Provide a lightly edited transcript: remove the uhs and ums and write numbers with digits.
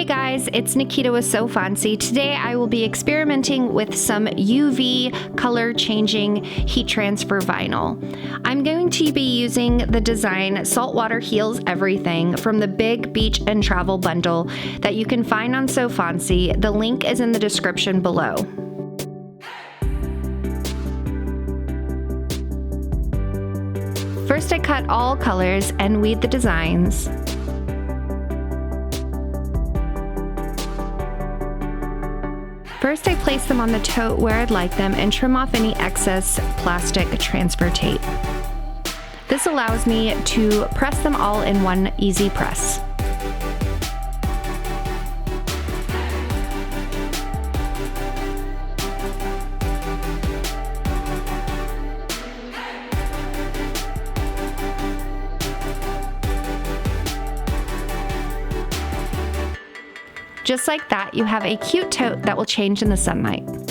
guys, it's Nikita with So Fontsy. Today I will be experimenting with some UV color changing heat transfer vinyl. I'm going to be using the design Saltwater Heals Everything from the Big Beach and Travel bundle that you can find on So Fontsy. The link is in the description below. First I cut all colors and weed the designs. First I place them on the tote where I'd like them and trim off any excess plastic transfer tape. This allows me to press them all in one easy press. Just like that, you have a cute tote that will change in the sunlight.